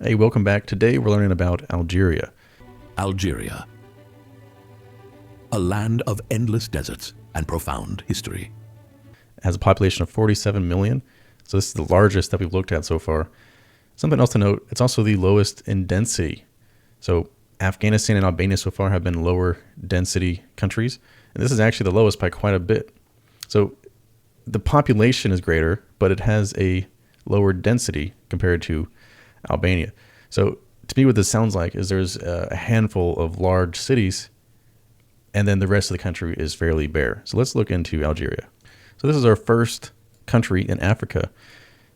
Hey, welcome back. Today we're learning about Algeria. Algeria, a land of endless deserts and profound history. It has a population of 47 million, so this is the largest that we've looked at so far. Something else to note, it's also the lowest in density. So Afghanistan and Albania so far have been lower density countries, and this is actually the lowest by quite a bit. So the population is greater, but it has a lower density compared to Albania. So to me, what this sounds like is there's a handful of large cities, and then the rest of the country is fairly bare. So let's look into Algeria. So this is our first country in Africa,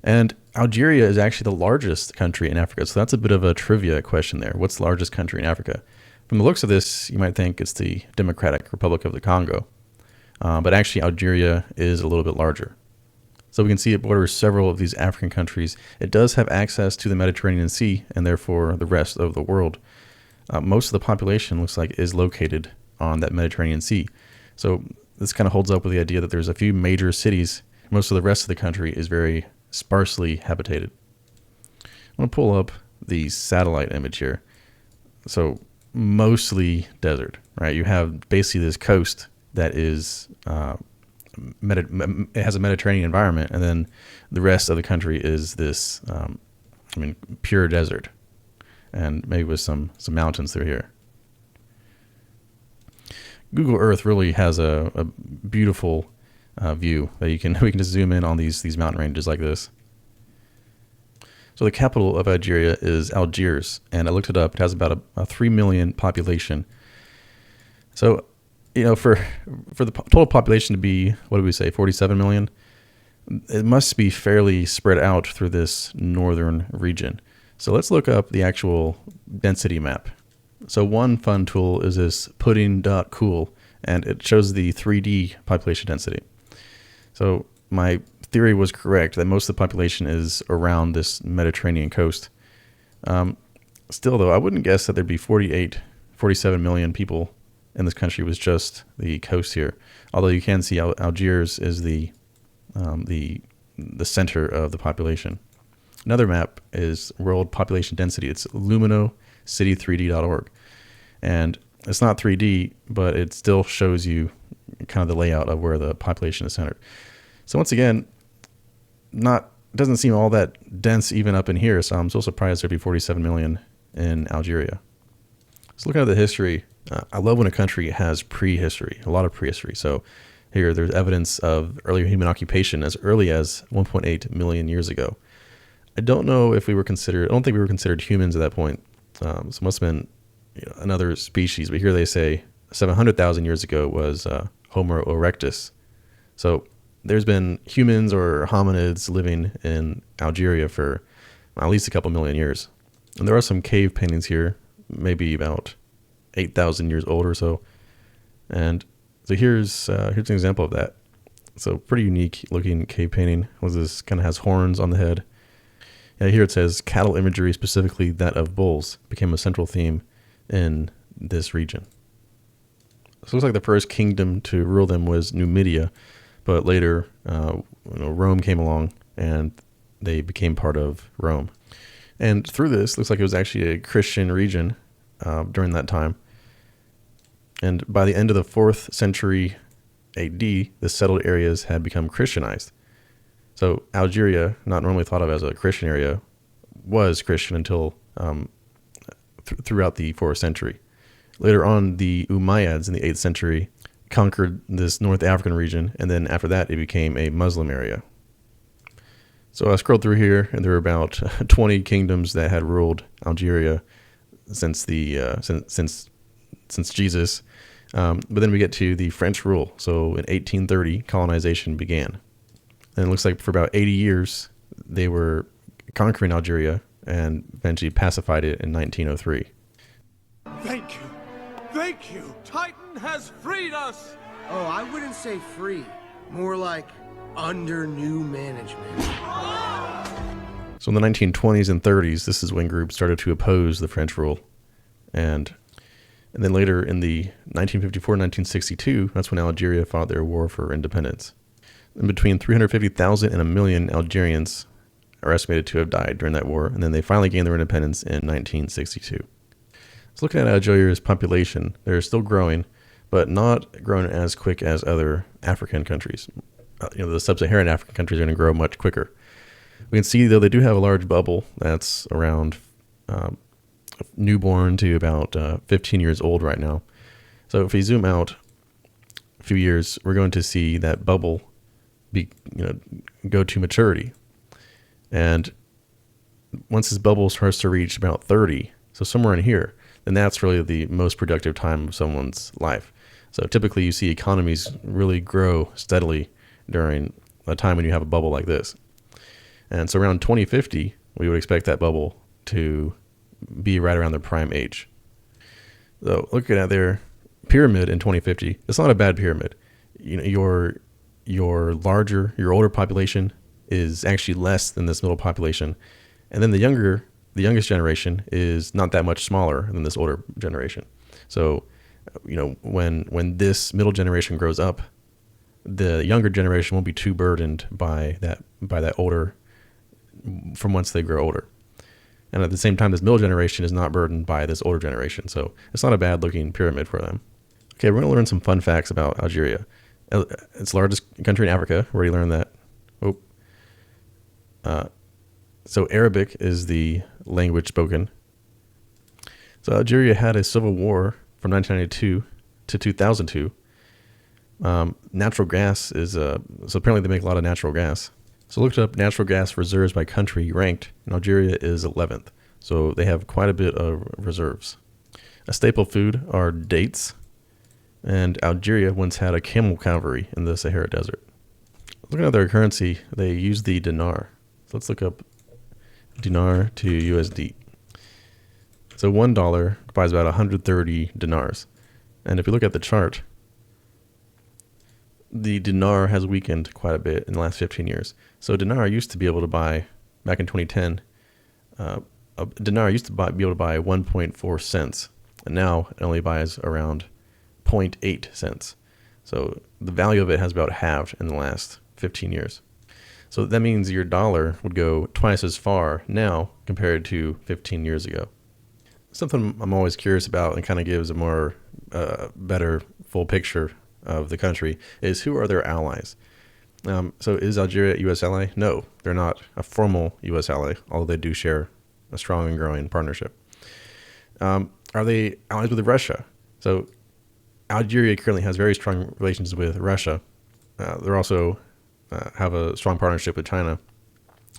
and Algeria is actually the largest country in Africa. So that's a bit of a trivia question there. What's the largest country in Africa? From the looks of this, you might think it's the Democratic Republic of the Congo, but actually Algeria is a little bit larger. So we can see it borders several of these African countries. It does have access to the Mediterranean Sea and therefore the rest of the world. Most of the population looks like is located on that Mediterranean Sea. So this kind of holds up with the idea that there's a few major cities. Most of the rest of the country is very sparsely habitated. I'm going to pull up the satellite image here. So mostly desert, right? You have basically this coast that is it has a Mediterranean environment, and then the rest of the country is this, pure desert, and maybe with some mountains through here. Google Earth really has a beautiful view that we can just zoom in on these mountain ranges like this. So the capital of Algeria is Algiers, and I looked it up. It has about a 3 million population. So, for the total population to be, what do we say, 47 million, it must be fairly spread out through this northern region. So let's look up the actual density map. So one fun tool is this pudding.cool, and it shows the 3D population density. So my theory was correct that most of the population is around this Mediterranean coast. Still, though, I wouldn't guess that there'd be 47 million people in this country was just the coast here. Although you can see Algiers is the center of the population. Another map is world population density. It's luminocity3d.org. And it's not 3D, but it still shows you kind of the layout of where the population is centered. So once again, doesn't seem all that dense even up in here. So I'm so surprised there'd be 47 million in Algeria. So looking at the history, I love when a country has prehistory, a lot of prehistory. So here there's evidence of earlier human occupation as early as 1.8 million years ago. I don't think we were considered humans at that point. So it must have been another species. But here they say 700,000 years ago was Homo erectus. So there's been humans or hominids living in Algeria for at least a couple million years. And there are some cave paintings here, maybe about 8,000 years old or so. And so here's an example of that. So pretty unique looking cave painting. This kind of has horns on the head. Yeah, here it says cattle imagery, specifically that of bulls, became a central theme in this region. So it looks like the first kingdom to rule them was Numidia, but later Rome came along and they became part of Rome. And through this, looks like it was actually a Christian region during that time. And by the end of the 4th century AD, the settled areas had become Christianized. So Algeria, not normally thought of as a Christian area, was Christian until throughout the 4th century. Later on, the Umayyads in the 8th century conquered this North African region, and then after that, it became a Muslim area. So I scrolled through here, and there were about 20 kingdoms that had ruled Algeria since Jesus. But then we get to the French rule. So in 1830, colonization began. And it looks like for about 80 years, they were conquering Algeria and eventually pacified it in 1903. Thank you. Thank you. Titan has freed us. Oh, I wouldn't say free. More like under new management. So in the 1920s and 30s, this is when groups started to oppose the French rule. And then later in the 1954-1962, that's when Algeria fought their war for independence. And between 350,000 and 1 million Algerians are estimated to have died during that war, and then they finally gained their independence in 1962. So looking at Algeria's population, they're still growing, but not growing as quick as other African countries. The sub-Saharan African countries are going to grow much quicker. We can see, though, they do have a large bubble that's around newborn to about 15 years old right now. So if we zoom out a few years, we're going to see that bubble go to maturity. And once this bubble starts to reach about 30, so somewhere in here, then that's really the most productive time of someone's life. So typically you see economies really grow steadily during a time when you have a bubble like this. And so around 2050, we would expect that bubble to be right around their prime age. So looking at their pyramid in 2050, it's not a bad pyramid. Your older population is actually less than this middle population. And then the youngest generation is not that much smaller than this older generation. So, when this middle generation grows up, the younger generation won't be too burdened by that older from once they grow older. And at the same time, this middle generation is not burdened by this older generation. So it's not a bad looking pyramid for them. Okay, we're going to learn some fun facts about Algeria. It's the largest country in Africa. We already learned that. So Arabic is the language spoken. So Algeria had a civil war from 1992 to 2002. Natural gas is, so apparently they make a lot of natural gas. So I looked up natural gas reserves by country ranked, and Algeria is 11th. So they have quite a bit of reserves. A staple food are dates, and Algeria once had a camel cavalry in the Sahara Desert. Looking at their currency, they use the dinar. So let's look up dinar to USD. So $1 buys about 130 dinars. And if you look at the chart, the dinar has weakened quite a bit in the last 15 years. So dinar used to be able to buy, back in 2010, a dinar used to be able to buy 1.4 cents. And now it only buys around 0.8 cents. So the value of it has about halved in the last 15 years. So that means your dollar would go twice as far now compared to 15 years ago. Something I'm always curious about and kind of gives a more better full picture of the country is who are their allies. So is Algeria a U.S. ally? No, they're not a formal U.S. ally, although they do share a strong and growing partnership. Are they allies with Russia? So Algeria currently has very strong relations with Russia. They're also have a strong partnership with China.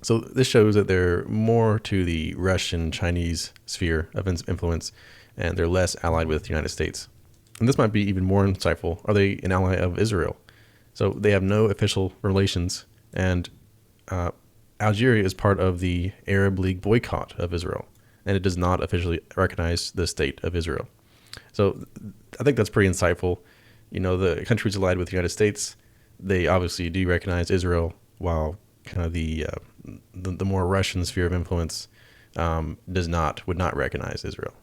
So this shows that they're more to the Russian-Chinese sphere of influence, and they're less allied with the United States. And this might be even more insightful. Are they an ally of Israel? So they have no official relations, and Algeria is part of the Arab League boycott of Israel, and it does not officially recognize the state of Israel. So I think that's pretty insightful. The countries allied with the United States, they obviously do recognize Israel, while kind of the more Russian sphere of influence would not recognize Israel.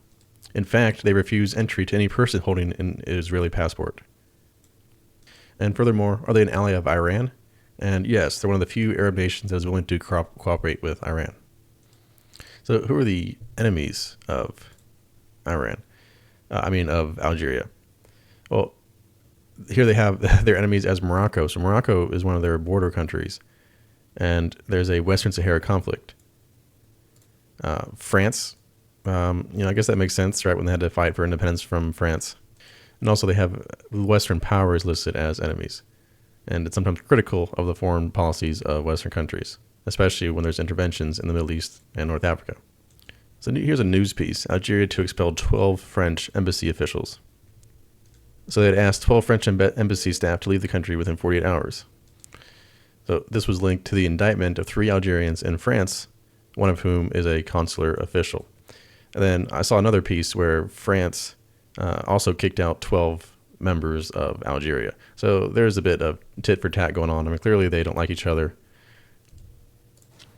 In fact, they refuse entry to any person holding an Israeli passport. And furthermore, are they an ally of Iran? And yes, they're one of the few Arab nations that is willing to cooperate with Iran. So who are the enemies of Iran? Of Algeria. Well, here they have their enemies as Morocco. So Morocco is one of their border countries, and there's a Western Sahara conflict. France, I guess that makes sense, right? When they had to fight for independence from France. And also they have Western powers listed as enemies. And it's sometimes critical of the foreign policies of Western countries, especially when there's interventions in the Middle East and North Africa. So here's a news piece. Algeria to expel 12 French embassy officials. So they had asked 12 French embassy staff to leave the country within 48 hours. So this was linked to the indictment of 3 Algerians in France, one of whom is a consular official. And then I saw another piece where France also kicked out 12 members of Algeria. So there's a bit of tit for tat going on. Clearly they don't like each other.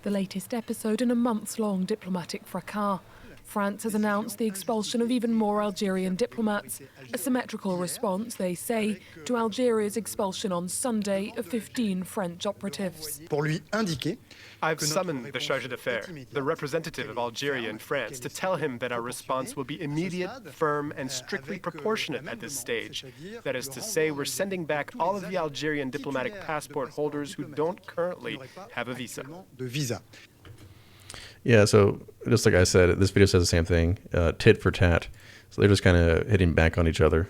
The latest episode in a months-long diplomatic fracas. France has announced the expulsion of even more Algerian diplomats, a symmetrical response, they say, to Algeria's expulsion on Sunday of 15 French operatives. I've summoned the charge d'affaires, the representative of Algeria in France, to tell him that our response will be immediate, firm, and strictly proportionate at this stage. That is to say, we're sending back all of the Algerian diplomatic passport holders who don't currently have a visa. Yeah, so just like I said, this video says the same thing, tit for tat. So they're just kind of hitting back on each other.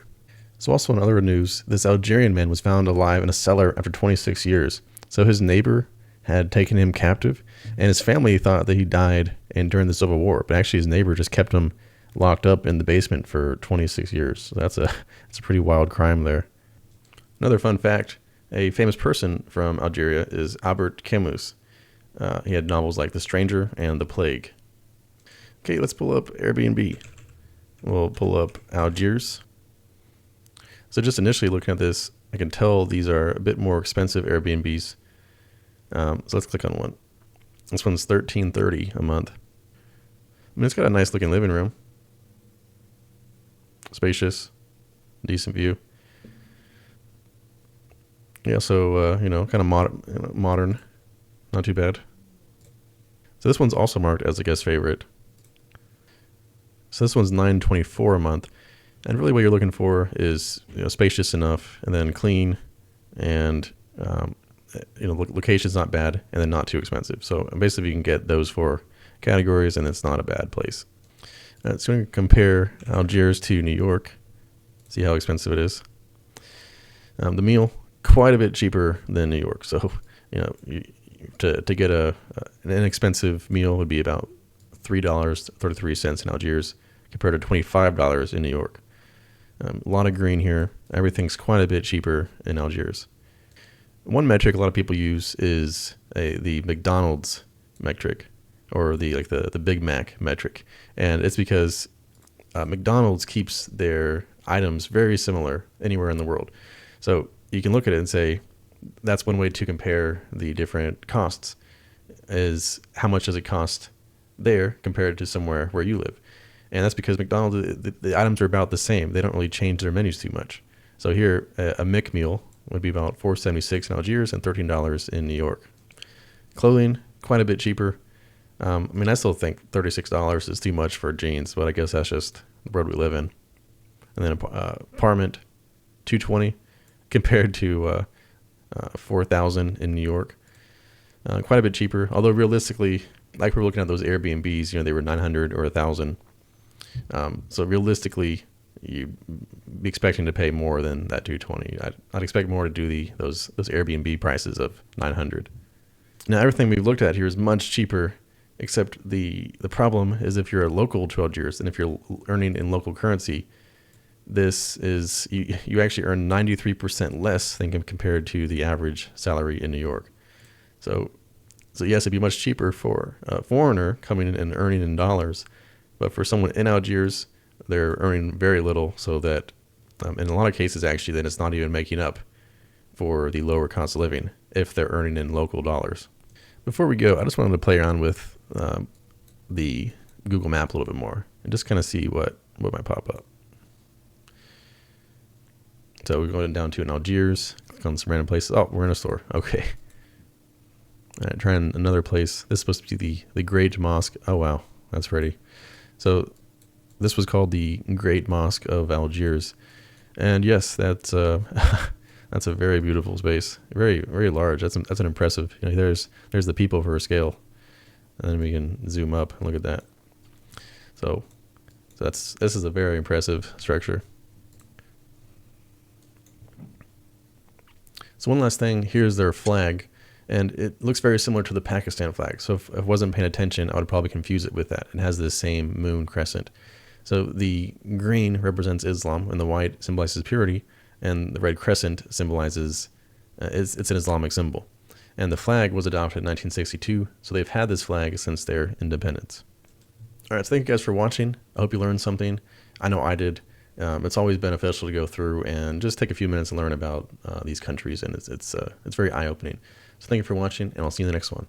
So also in other news, this Algerian man was found alive in a cellar after 26 years. So his neighbor had taken him captive, and his family thought that he died during the Civil War, but actually his neighbor just kept him locked up in the basement for 26 years. So that's a pretty wild crime there. Another fun fact, a famous person from Algeria is Albert Camus. He had novels like The Stranger and The Plague. Okay, let's pull up Airbnb. We'll pull up Algiers. So just initially looking at this, I can tell these are a bit more expensive Airbnbs. So let's click on one. This one's $13.30 a month. I mean, it's got a nice looking living room. Spacious, decent view. Yeah, so, kind of modern. Not too bad. So this one's also marked as a guest favorite. So this one's $9.24 a month. And really what you're looking for is spacious enough, and then clean, and location's not bad, and then not too expensive. So basically you can get those four categories, and it's not a bad place. So we're going to compare Algiers to New York. See how expensive it is. The meal, quite a bit cheaper than New York. So, to get an inexpensive meal would be about $3.33 in Algiers compared to $25 in New York. A lot of green here. Everything's quite a bit cheaper in Algiers. One metric a lot of people use is the McDonald's metric, or the Big Mac metric, and it's because McDonald's keeps their items very similar anywhere in the world. So you can look at it and say, that's one way to compare the different costs, is how much does it cost there compared to somewhere where you live. And that's because McDonald's, the items are about the same. They don't really change their menus too much. So here, a Mick meal would be about $4.76 in Algiers and $13 in New York. Clothing, quite a bit cheaper. I still think $36 is too much for jeans, but I guess that's just the world we live in. And then apartment, $220 compared to $4,000 in New York. Quite a bit cheaper, although realistically, like we're looking at those Airbnbs, they were $900 or $1,000. So realistically, you'd be expecting to pay more than that $220. I'd expect more to do those Airbnb prices of $900. Now everything we've looked at here is much cheaper, except the problem is if you're a local to Algiers and if you're earning in local currency, this is you actually earn 93% less than compared to the average salary in New York. So yes, it'd be much cheaper for a foreigner coming in and earning in dollars, but for someone in Algiers, they're earning very little, so that in a lot of cases actually then it's not even making up for the lower cost of living if they're earning in local dollars. Before we go, I just wanted to play around with the Google Map a little bit more and just kind of see what might pop up. So we're going down to an Algiers, click on some random places. Oh, we're in a store. Okay. All right, trying another place. This is supposed to be the Great Mosque. Oh, wow. That's pretty. So this was called the Great Mosque of Algiers. And yes, that's that's a very beautiful space. Very, very large. That's an impressive. There's the people for a scale. And then we can zoom up and look at that. So this is a very impressive structure. So one last thing, here's their flag, and it looks very similar to the Pakistan flag. So if I wasn't paying attention, I would probably confuse it with that. It has the same moon crescent. So the green represents Islam, and the white symbolizes purity, and the red crescent symbolizes, it's an Islamic symbol. And the flag was adopted in 1962, so they've had this flag since their independence. All right, so thank you guys for watching. I hope you learned something. I know I did. It's always beneficial to go through and just take a few minutes and learn about these countries, and it's very eye-opening. So thank you for watching, and I'll see you in the next one.